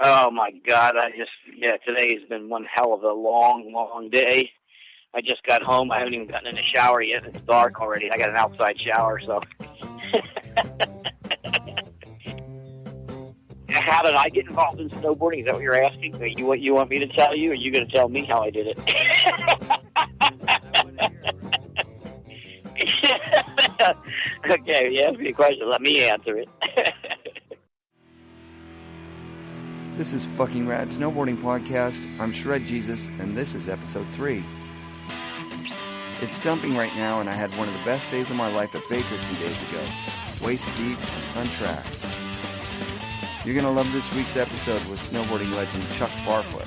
Oh my God! Today's been one hell of a long day. I just got home. I haven't even gotten in the shower yet. It's dark already. I got an outside shower, so. How did I get involved in snowboarding? Is that what you're asking? What you want me to tell you, or are you going to tell me how I did it? Okay, you asked me a question. Let me answer it. This is Fucking Rad Snowboarding Podcast. I'm Shred Jesus, and this is episode 3. It's dumping right now, and I had one of the best days of my life at Baker 2 days ago. Waist deep, untracked. You're going to love this week's episode with snowboarding legend Chuck Barfoot.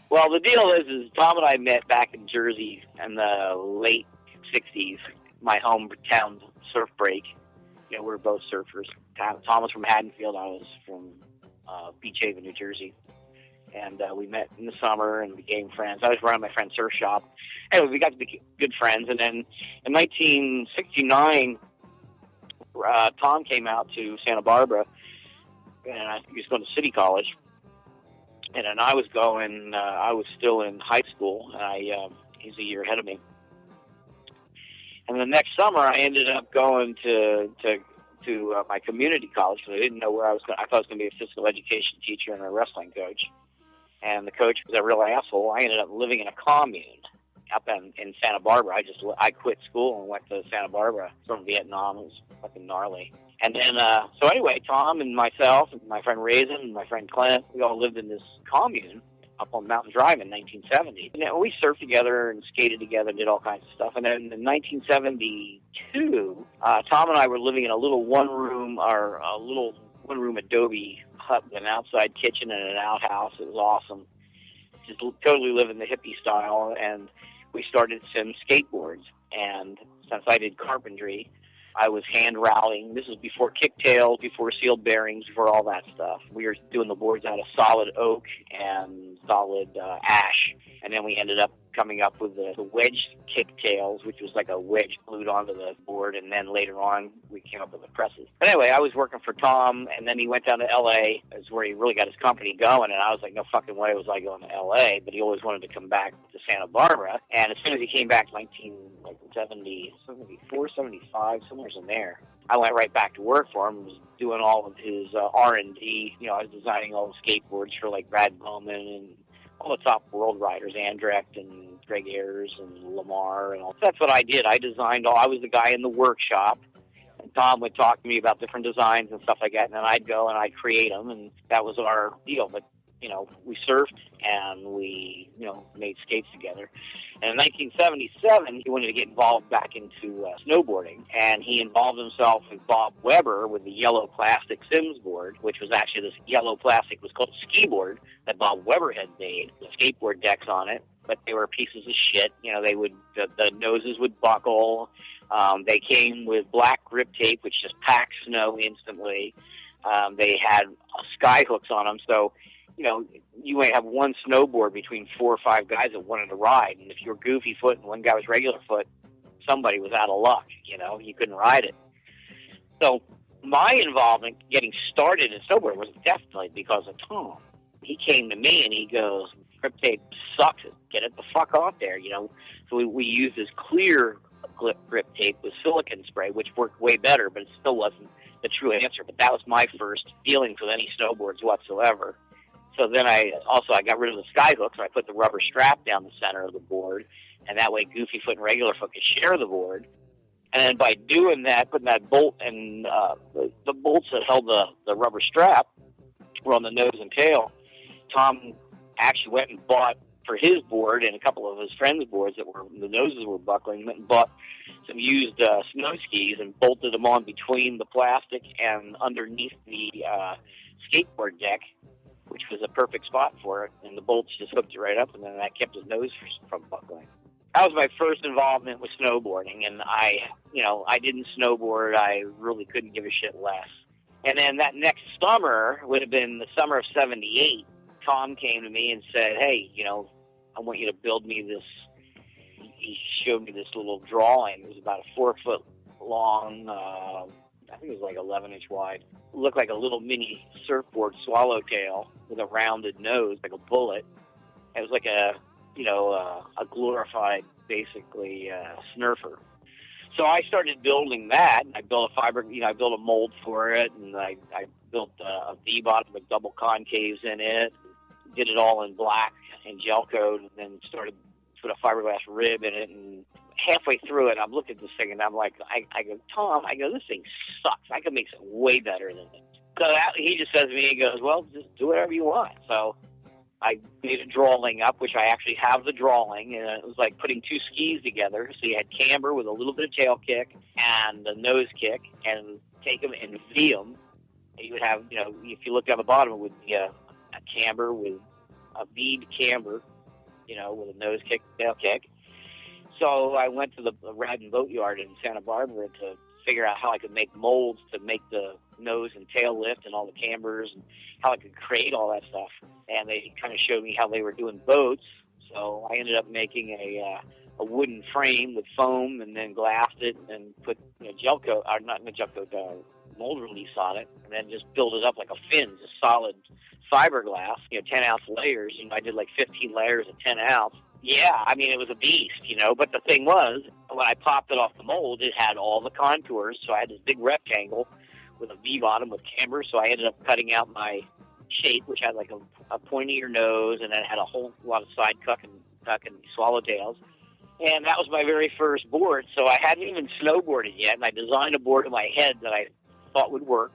Well, the deal is Tom and I met back in Jersey in the late 60s, my hometown surf break. You know, we're both surfers. Tom was from Haddonfield. I was from Beach Haven, New Jersey. And we met in the summer and became friends. I was running my friend's surf shop. Anyway, we got to be good friends. And then in 1969, Tom came out to Santa Barbara, and he was going to City College. And then I was still in high school, and he's a year ahead of me. And the next summer, I ended up going to my community college because I didn't know where I was going. I thought I was going to be a physical education teacher and a wrestling coach. And the coach was a real asshole. I ended up living in a commune up in Santa Barbara. I quit school and went to Santa Barbara from Vietnam. It was fucking gnarly. And then, so anyway, Tom and myself and my friend Raisin and my friend Clint, we all lived in this commune up on Mountain Drive in 1970. And then we surfed together and skated together and did all kinds of stuff. And then in 1972, Tom and I were living in a little one-room adobe hut with an outside kitchen and an outhouse. It was awesome. Just totally living the hippie style. And we started some skateboards. And since I did carpentry, I was hand rallying. This was before kicktails, before sealed bearings, before all that stuff. We were doing the boards out of solid oak and solid ash. And then we ended up coming up with the wedge kicktails, which was like a wedge glued onto the board. And then later on, we came up with the presses. But anyway, I was working for Tom, and then he went down to L.A. That's where he really got his company going. And I was like, no fucking way was I going to L.A. But he always wanted to come back to Santa Barbara. And as soon as he came back, 1974, 75, somewhere in there, I went right back to work for him. Was doing all of his R&D. You know, I was designing all the skateboards for like Brad Bowman and all the top world riders, Andrecht and Greg Ayers and Lamar and all. That's what I did. I designed all. I was the guy in the workshop, and Tom would talk to me about different designs and stuff like that, and then I'd go and I'd create them, and that was our deal. But you know, we surfed and we, you know, made skates together. And in 1977, he wanted to get involved back into snowboarding, and he involved himself with Bob Weber with the yellow plastic Sims board, which was actually this yellow plastic was called a ski board that Bob Weber had made, with skateboard decks on it, but they were pieces of shit. You know, the noses would buckle. They came with black grip tape, which just packed snow instantly. They had sky hooks on them, so you know, you might have one snowboard between 4 or 5 guys that wanted to ride. And if you were goofy foot and one guy was regular foot, somebody was out of luck, you know, you couldn't ride it. So my involvement getting started in snowboarding was definitely because of Tom. He came to me and he goes, grip tape sucks, get it the fuck off there, you know. So we used this clear grip tape with silicone spray, which worked way better, but it still wasn't the true answer. But that was my first dealings with any snowboards whatsoever. So then I got rid of the sky hooks, and I put the rubber strap down the center of the board, and that way goofy foot and regular foot could share the board. And then by doing that, putting that bolt and the bolts that held the rubber strap were on the nose and tail, Tom actually went and bought for his board and a couple of his friends' boards that were the noses were buckling, went and bought some used snow skis and bolted them on between the plastic and underneath the skateboard deck, which was a perfect spot for it, and the bolts just hooked it right up, and then that kept his nose from buckling. That was my first involvement with snowboarding, and I didn't snowboard. I really couldn't give a shit less. And then that next summer would have been the summer of 78. Tom came to me and said, hey, you know, I want you to build me this. He showed me this little drawing. It was about a 4-foot long I think it was like 11-inch wide. It looked like a little mini surfboard swallowtail with a rounded nose, like a bullet. It was like a glorified, basically, snurfer. So I started building that, and I built I built a mold for it, and I built a V-bottom with double concaves in it, did it all in black and gel coat, and then started put a fiberglass rib in it, and halfway through it, I'm looking at this thing, and I'm like, I go, Tom, this thing sucks. I could make something way better than this. So he just says to me, he goes, well, just do whatever you want. So I made a drawing up, which I actually have the drawing, and it was like putting two skis together. So you had camber with a little bit of tail kick and a nose kick, and take them and V them. And you would have, if you look down the bottom, it would be a camber with a V'd camber, with a nose kick, tail kick. So I went to the Rad and Boat Yard in Santa Barbara to figure out how I could make molds to make the nose and tail lift and all the cambers, and how I could create all that stuff. And they kind of showed me how they were doing boats. So I ended up making a wooden frame with foam, and then glassed it and put gel coat, or not gel coat, mold release on it, and then just build it up like a fin, just solid fiberglass, 10-ounce layers. I did like 15 layers of 10 ounce. Yeah, it was a beast, but the thing was, when I popped it off the mold, it had all the contours, so I had this big rectangle with a V-bottom with camber, so I ended up cutting out my shape, which had like a pointier nose, and then it had a whole lot of side tuck and swallowtails. And that was my very first board, so I hadn't even snowboarded yet, and I designed a board in my head that I thought would work,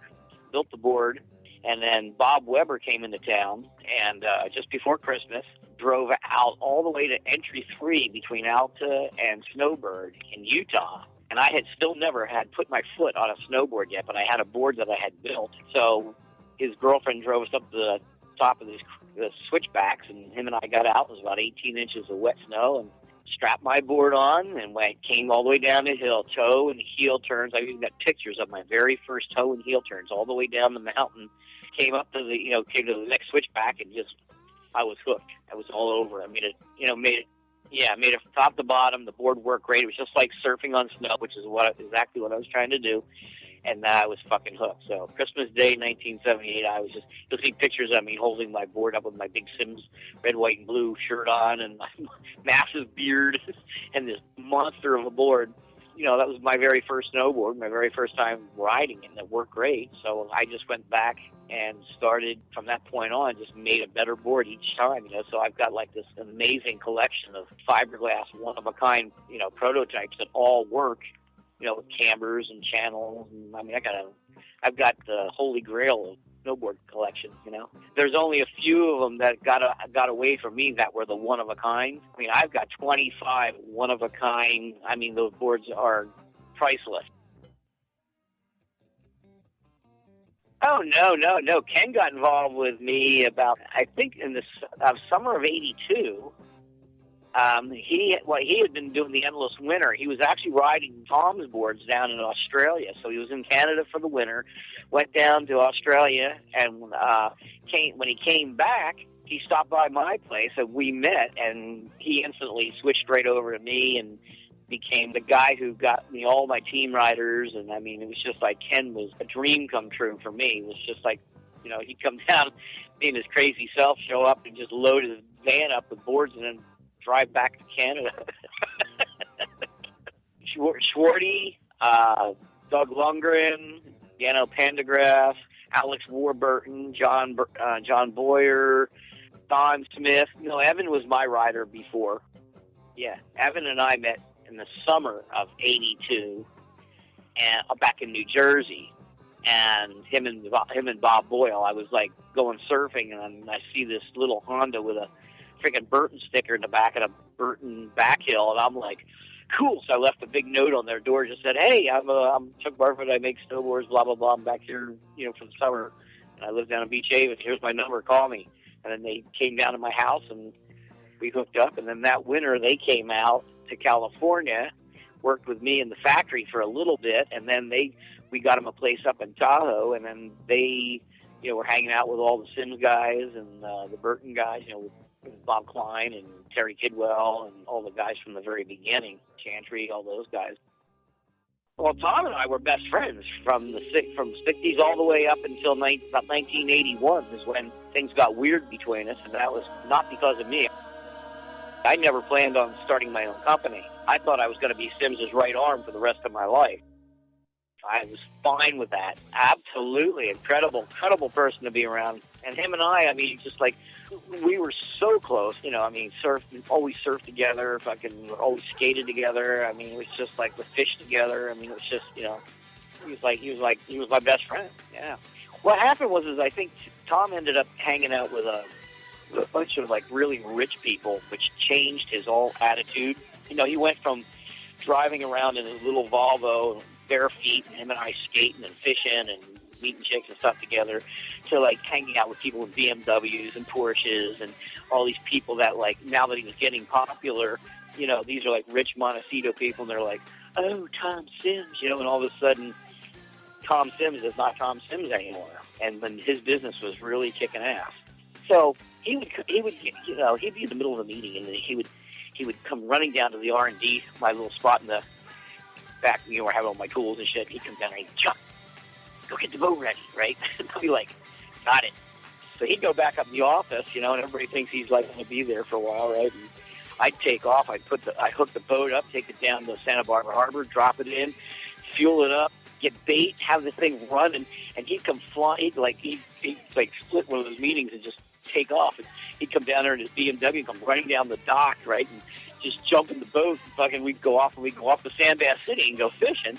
built the board, and then Bob Weber came into town, and just before Christmas, drove out all the way to Entry 3 between Alta and Snowbird in Utah. And I had still never had put my foot on a snowboard yet, but I had a board that I had built. So his girlfriend drove us up to the top of the switchbacks, and him and I got out. It was about 18 inches of wet snow, and strapped my board on, and came all the way down the hill, toe and heel turns. I even got pictures of my very first toe and heel turns all the way down the mountain. Came up to came to the next switchback, and I was hooked. I was all over. I made it from top to bottom. The board worked great. It was just like surfing on snow, which is exactly what I was trying to do. And I was fucking hooked. So Christmas Day, 1978, you'll see pictures of me holding my board up with my big Sims red, white, and blue shirt on, and my massive beard, and this monster of a board. That was my very first snowboard, my very first time riding it, and it worked great. So I just went back and started from that point on, just made a better board each time, So I've got like this amazing collection of fiberglass, one-of-a-kind, prototypes that all work, with cambers and channels. And I've got the holy grail of snowboard collection, There's only a few of them that got away from me that were the one-of-a-kind. I've got 25 one-of-a-kind. Those boards are priceless. Oh, no. Ken got involved with me about, I think, in the summer of '82. He had been doing the Endless Winter. He was actually riding Tom's boards down in Australia. So he was in Canada for the winter, went down to Australia, and when he came back, he stopped by my place, and we met, and he instantly switched right over to me and became the guy who got me all my team riders. And it was just like Ken was a dream come true for me. It was just like, he'd come down, being his crazy self, show up and just load his van up with boards and then drive back to Canada. Schwarty, Doug Lundgren, Yano Pendergrass, Alex Warburton, John Boyer, Don Smith. Evan was my rider before. Yeah, Evan and I met in the summer of '82, and back in New Jersey. And him and Bob Boyle, I was like going surfing, and I see this little Honda with a freaking Burton sticker in the back of a Burton back hill, and I'm like, cool. So I left a big note on their door, just said, hey, I'm Chuck Barfoot, I make snowboards, blah, blah, blah. I'm back here, for the summer, and I live down in Beach Haven. Here's my number, call me. And then they came down to my house, and we hooked up. And then that winter, they came out to California, worked with me in the factory for a little bit, and then we got them a place up in Tahoe, and then they, were hanging out with all the Sims guys and the Burton guys, with Bob Klein and Terry Kidwell and all the guys from the very beginning, Chantry, all those guys. Well, Tom and I were best friends from 60s all the way up until about 1981 is when things got weird between us, and that was not because of me. I never planned on starting my own company. I thought I was going to be Sims's right arm for the rest of my life. I was fine with that. Absolutely. Incredible person to be around. And him and I mean, just like, we were so close, you know, I mean, always surfed together, fucking always skated together. I mean, it was just like we fished together. I mean, it was just, you know, he was my best friend. Yeah. What happened was I think Tom ended up hanging out with a bunch of like really rich people, which changed his whole attitude. You know, he went from driving around in his little Volvo, bare feet, and him and I skating and fishing and meeting chicks and stuff together, to like hanging out with people with BMWs and Porsches and all these people that, like, now that he was getting popular, you know, these are like rich Montecito people, and they're like, oh, Tom Sims, you know, and all of a sudden Tom Sims is not Tom Sims anymore, and then his business was really kicking ass. So he would you know, he'd be in the middle of a meeting, and then he would come running down to the R&D, my little spot in the back, you know, where I have all my tools and shit. He'd come down and he'd, Chuck, go get the boat ready, right? And I'd be like, got it. So he'd go back up in the office, you know, and everybody thinks he's like going to be there for a while, right? And I'd take off. I'd hook the boat up, take it down to Santa Barbara Harbor, drop it in, fuel it up, get bait, have the thing run, and he'd come flying. He'd split one of those meetings and just take off. And he'd come down there in his BMW, come running down the dock, right, and just jump in the boat, and fucking we'd go off to Sandbass City and go fishing.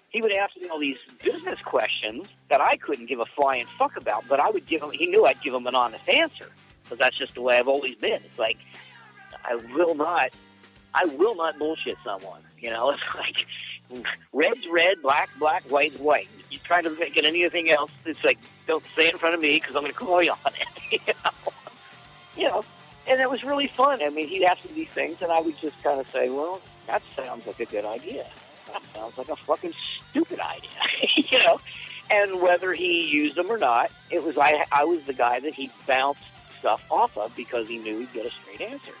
He would ask me all these business questions that I couldn't give a flying fuck about, but I would give him. He knew I'd give him an honest answer, because that's just the way I've always been. It's like I will not bullshit someone. You know, it's like red's red, black's black, white's white. You try to get anything else, it's like, don't say it in front of me because I'm going to call you on it. You know, and it was really fun. I mean, he'd ask me these things, and I would just kind of say, well, that sounds like a good idea. That sounds like a fucking stupid idea, you know. And whether he used them or not, it was I was the guy that he bounced stuff off of because he knew he'd get a straight answer.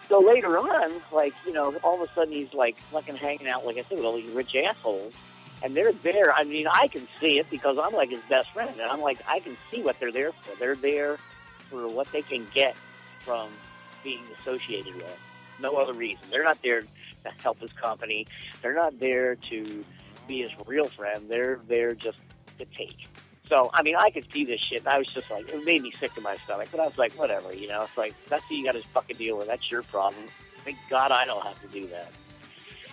So later on, like, you know, all of a sudden he's like fucking hanging out, like I said, with all these rich assholes, and they're there. I mean, I can see it because I'm like his best friend, and I'm like, I can see what they're there for. They're there for what they can get from being associated with. No other reason. They're not there to help his company. They're not there to be his real friend. They're there just to take. So, I mean, I could see this shit, and I was just like, it made me sick to my stomach, but I was like, whatever, you know, it's like, that's what you got to fucking deal with. That's your problem. Thank God I don't have to do that.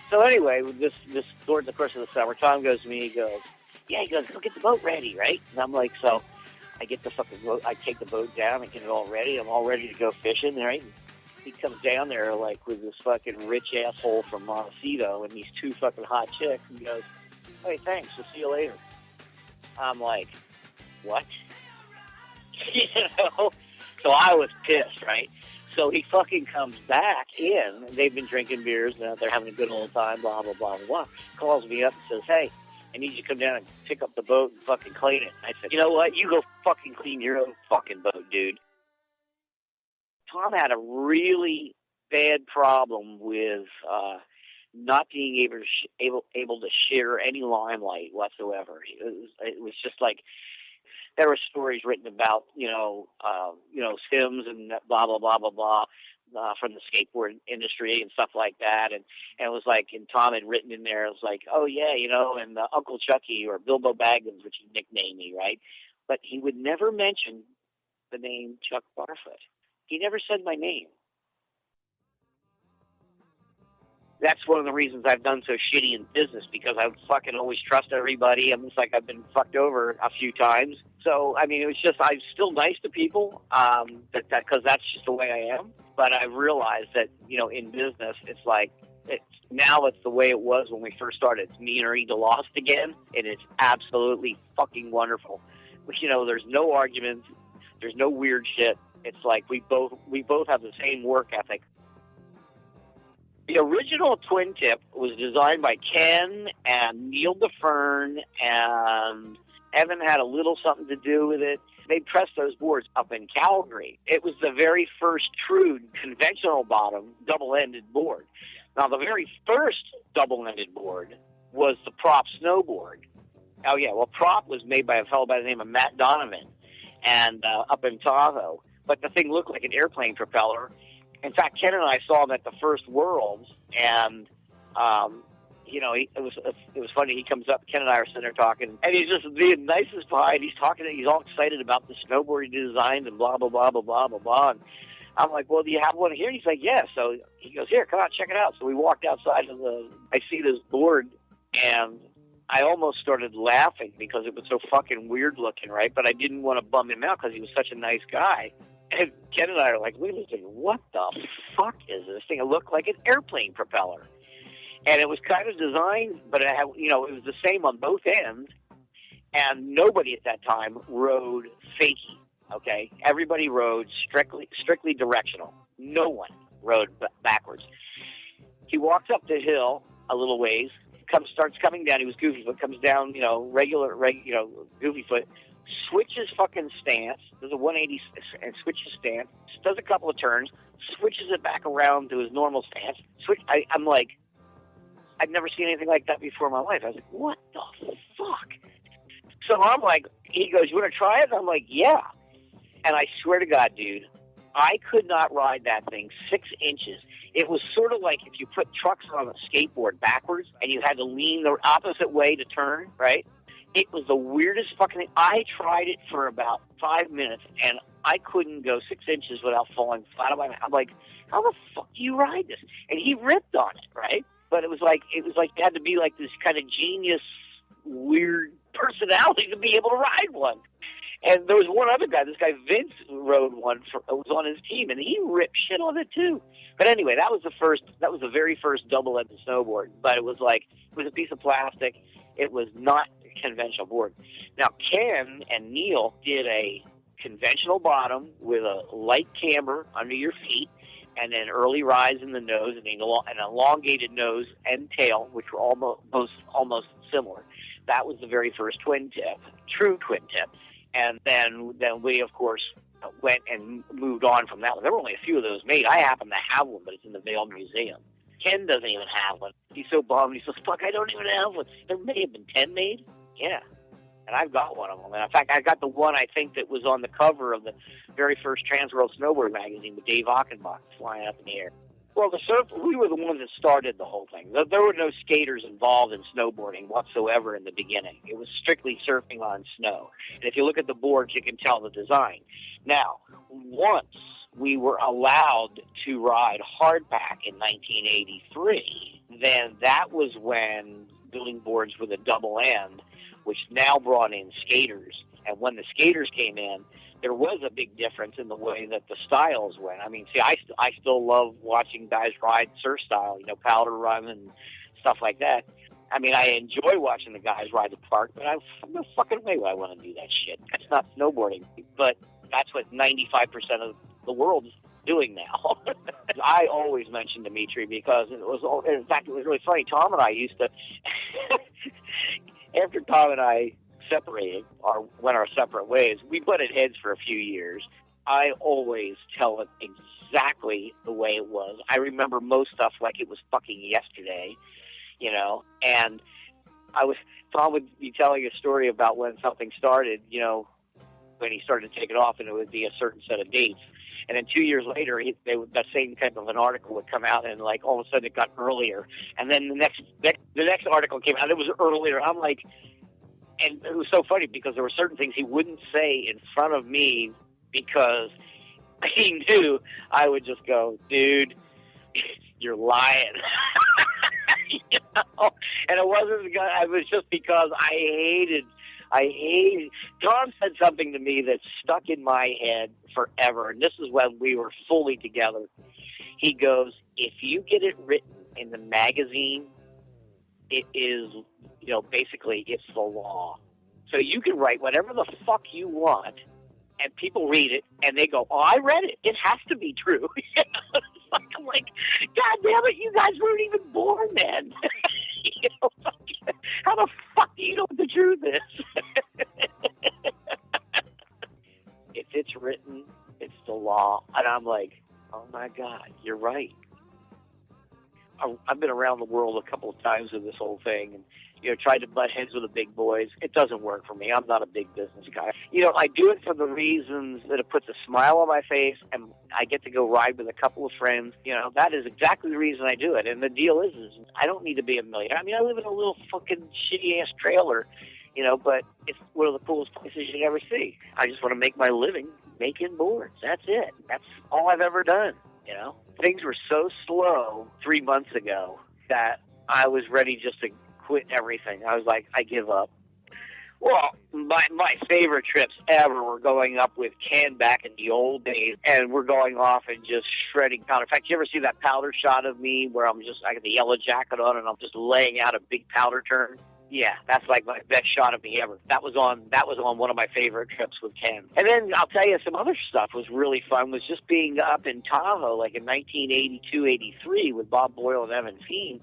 So anyway, with this during the course of the summer, Tom goes to me, he goes, go get the boat ready, right? And I'm like, so I get the fucking boat, I take the boat down and get it all ready. I'm all ready to go fishing, right? And he comes down there, like, with this fucking rich asshole from Montecito and these two fucking hot chicks, and he goes, hey, thanks, we'll see you later. I'm like, what? You know? So I was pissed, right? So he fucking comes back in, and they've been drinking beers, and they're having a good old time, blah, blah, blah, blah, blah. Calls me up and says, hey, I need you to come down and pick up the boat and fucking clean it. I said, you know what? You go fucking clean your own fucking boat, dude. Tom had a really bad problem with not being able to share any limelight whatsoever. It was just like there were stories written about Sims and blah blah blah blah blah from the skateboard industry and stuff like that, and it was like, and Tom had written in there, it was like, oh yeah, you know, and Uncle Chucky or Bilbo Baggins, which he nicknamed me, right? But he would never mention the name Chuck Barfoot. He never said my name. That's one of the reasons I've done so shitty in business, because I fucking always trust everybody. I'm just like, I've been fucked over a few times. So, I mean, it was just, I'm still nice to people, because that's just the way I am. But I realized that, you know, in business, it's like, now it's the way it was when we first started. It's me and Rita lost again, and it's absolutely fucking wonderful. You know, there's no arguments. There's no weird shit. It's like we both have the same work ethic. The original twin tip was designed by Ken and Neil DeFern, and Evan had a little something to do with it. They pressed those boards up in Calgary. It was the very first true conventional bottom double-ended board. Now, the very first double-ended board was the Prop snowboard. Oh, yeah, well, Prop was made by a fellow by the name of Matt Donovan, and up in Tahoe. But the thing looked like an airplane propeller. In fact, Ken and I saw him at the first Worlds, and you know, it was funny. He comes up, Ken and I are sitting there talking, and he's just the nicest guy. He's talking, he's all excited about the snowboard he designed and blah blah blah blah blah blah blah. And I'm like, well, do you have one here? And he's like, yeah. So he goes, here, come out, check it out. So we walked outside of I see this board, and I almost started laughing because it was so fucking weird looking, right? But I didn't want to bum him out because he was such a nice guy. And Ken and I are like, wait a second, what the fuck is this thing? It looked like an airplane propeller. And it was kind of designed, but it had, you know, it was the same on both ends. And nobody at that time rode fakie, okay? Everybody rode strictly directional. No one rode backwards. He walks up the hill a little ways, starts coming down. He was goofy foot, comes down, you know, regular, goofy foot, switches fucking stance, does a 180 and switches stance, does a couple of turns, switches it back around to his normal stance. I'm like, I've never seen anything like that before in my life. I was like, what the fuck? So I'm like, he goes, you want to try it? I'm like, yeah. And I swear to God, dude, I could not ride that thing 6 inches. It was sort of like if you put trucks on a skateboard backwards and you had to lean the opposite way to turn, right? It was the weirdest fucking thing. I tried it for about 5 minutes, and I couldn't go 6 inches without falling flat on my back. I'm like, how the fuck do you ride this? And he ripped on it, right? But it was like you had to be like this kind of genius, weird personality to be able to ride one. And there was one other guy, this guy Vince rode one, was on his team, and he ripped shit on it too. But anyway, that was the very first double-ended snowboard. But it was a piece of plastic. It was not a conventional board. Now, Ken and Neil did a conventional bottom with a light camber under your feet, and then early rise in the nose, and an elongated nose and tail, which were almost similar. That was the very first twin tip, true twin tip. And then we, of course, went and moved on from that one. There were only a few of those made. I happen to have one, but it's in the Vail Museum. Ken doesn't even have one. He's so bummed. He says, fuck, I don't even have one. There may have been 10 made. Yeah. And I've got one of them. And in fact, I got the one I think that was on the cover of the very first Transworld Snowboard magazine with Dave Achenbach flying up in the air. Well, we were the ones that started the whole thing. There were no skaters involved in snowboarding whatsoever in the beginning. It was strictly surfing on snow. And if you look at the boards, you can tell the design. Now, once we were allowed to ride hardpack in 1983, then that was when building boards with a double end, which now brought in skaters. And when the skaters came in, there was a big difference in the way that the styles went. I mean, see, I still love watching guys ride surf style, you know, powder run and stuff like that. I mean, I enjoy watching the guys ride the park, but I'm no fucking way would I want to do that shit. That's not snowboarding. But that's what 95% of the world's doing now. I always mention Dimitri because in fact, it was really funny. Tom and I used to, after Tom and I separated or went our separate ways, we butted heads for a few years. I always tell it exactly the way it was. I remember most stuff like it was fucking yesterday, you know, and Tom would be telling a story about when something started, you know, when he started to take it off, and it would be a certain set of dates. And then 2 years later, that same type of an article would come out, and like all of a sudden it got earlier. And then the next article came out, it was earlier. I'm like, and it was so funny because there were certain things he wouldn't say in front of me because he knew I would just go, dude, you're lying. You know? And it wasn't, it was just because I hated, Tom said something to me that stuck in my head forever, and this is when we were fully together. He goes, if you get it written in the magazine, it is, you know, basically it's the law. So you can write whatever the fuck you want, and people read it, and they go, oh, I read it. It has to be true. I'm like, God damn it, you guys weren't even born then. You know, how the fuck do you know what the truth is? If it's written, it's the law. And I'm like, oh my God, you're right. I've been around the world a couple of times with this whole thing, tried to butt heads with the big boys. It doesn't work for me. I'm not a big business guy. I do it for the reasons that it puts a smile on my face, and I get to go ride with a couple of friends. That is exactly the reason I do it. And the deal is I don't need to be a millionaire. I mean, I live in a little fucking shitty-ass trailer, but it's one of the coolest places you'd ever see. I just want to make my living making boards. That's it. That's all I've ever done, Things were so slow 3 months ago that I was ready just to quit everything. I was like, I give up. Well, my favorite trips ever were going up with Ken back in the old days, and we're going off and just shredding powder. In fact, you ever see that powder shot of me where I got the yellow jacket on and I'm just laying out a big powder turn? Yeah, that's like my best shot of me ever. That was on one of my favorite trips with Ken. And then I'll tell you, some other stuff was really fun. Was just being up in Tahoe, like in 1982, 83, with Bob Boyle and Evan Feen.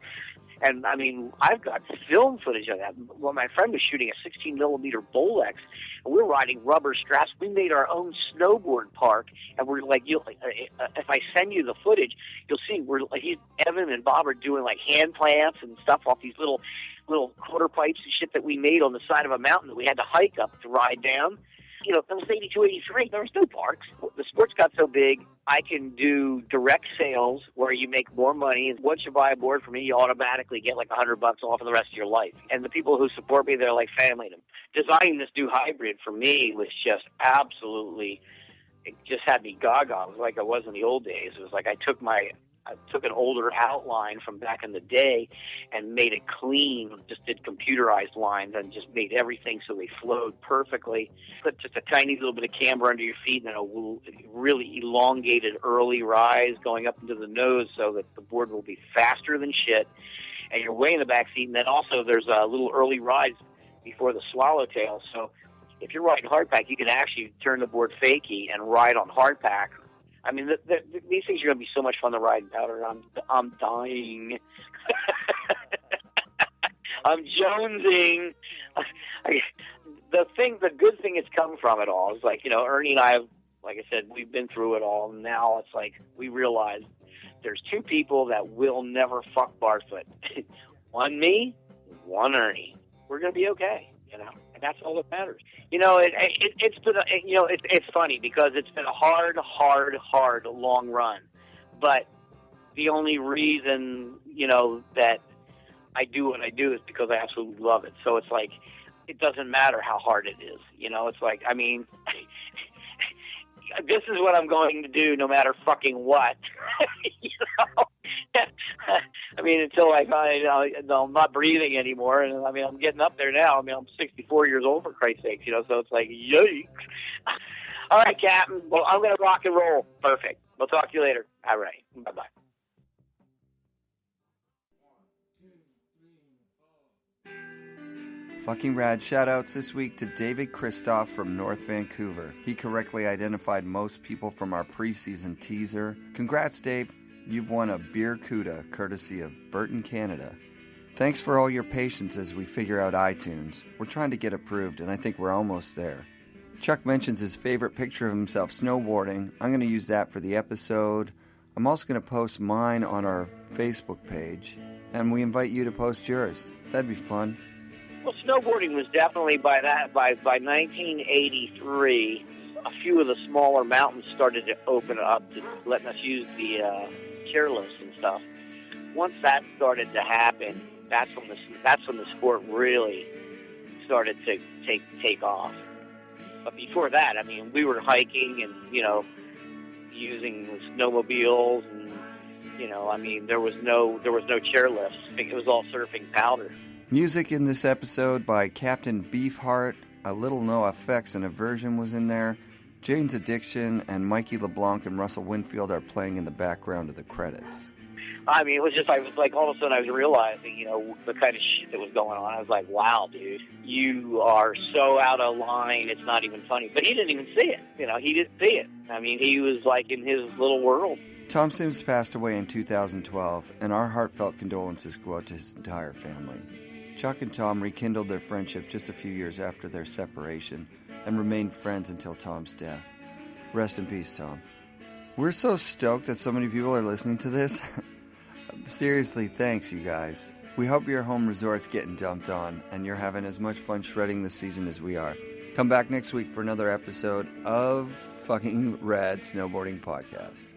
And, I mean, I've got film footage of that. Well, my friend was shooting a 16-millimeter Bolex, and we were riding rubber straps. We made our own snowboard park, and we're like, if I send you the footage, you'll see Evan and Bob are doing, like, hand plants and stuff off these little quarter pipes and shit that we made on the side of a mountain that we had to hike up to ride down. It was 82, 83. There was no parks. The sports got so big, I can do direct sales where you make more money. And once you buy a board from me, you automatically get like $100 off for the rest of your life. And the people who support me, they're like family to them. Designing this new hybrid for me was just absolutely, it just had me gaga. It was like I was in the old days. It was like I took an older outline from back in the day and made it clean, just did computerized lines and just made everything so they flowed perfectly. Put just a tiny little bit of camber under your feet and a really elongated early rise going up into the nose so that the board will be faster than shit. And you're way in the back seat. And then also there's a little early rise before the swallowtail. So if you're riding hardpack, you can actually turn the board fakie and ride on hardpack. I mean, these things are going to be so much fun to ride in powder. I'm dying. I'm jonesing. The good thing that's come from it all is like, Ernie and I have, like I said, we've been through it all. And now it's like we realize there's two people that will never fuck Barfoot. One me, one Ernie. We're going to be okay, And that's all that matters. It's been it's funny because it's been a hard, long run. But the only reason, that I do what I do is because I absolutely love it. So it's like, it doesn't matter how hard it is. It's like, I mean, this is what I'm going to do no matter fucking what. I mean, until I'm not breathing anymore, and I mean, I'm getting up there now. I mean, I'm 64 years old, for Christ's sake, so it's like, yikes. All right, Captain. Well, I'm going to rock and roll. Perfect. We'll talk to you later. All right. Bye-bye. Fucking rad shoutouts this week to David Christoff from North Vancouver. He correctly identified most people from our preseason teaser. Congrats, Dave. You've won a beer Cuda courtesy of Burton, Canada. Thanks for all your patience as we figure out iTunes. We're trying to get approved, and I think we're almost there. Chuck mentions his favorite picture of himself snowboarding. I'm going to use that for the episode. I'm also going to post mine on our Facebook page, and we invite you to post yours. That'd be fun. Well, snowboarding was definitely by 1983, a few of the smaller mountains started to open up to letting us use the chairlifts and stuff. Once that started to happen, that's when the sport really started to take off. But before that, I mean, we were hiking and using snowmobiles and I mean, there was no chairlifts. I think it was all surfing powder. Music in this episode by Captain Beefheart, a Little No Effects and a version was in there. Jane's Addiction and Mikey LeBlanc and Russell Winfield are playing in the background of the credits. I mean, I was like, all of a sudden I was realizing, the kind of shit that was going on. I was like, wow, dude, you are so out of line, it's not even funny. But he didn't even see it. He didn't see it. I mean, he was like in his little world. Tom Sims passed away in 2012, and our heartfelt condolences go out to his entire family. Chuck and Tom rekindled their friendship just a few years after their separation and remained friends until Tom's death. Rest in peace, Tom. We're so stoked that so many people are listening to this. Seriously, thanks, you guys. We hope your home resort's getting dumped on and you're having as much fun shredding this season as we are. Come back next week for another episode of Fucking Rad Snowboarding Podcast.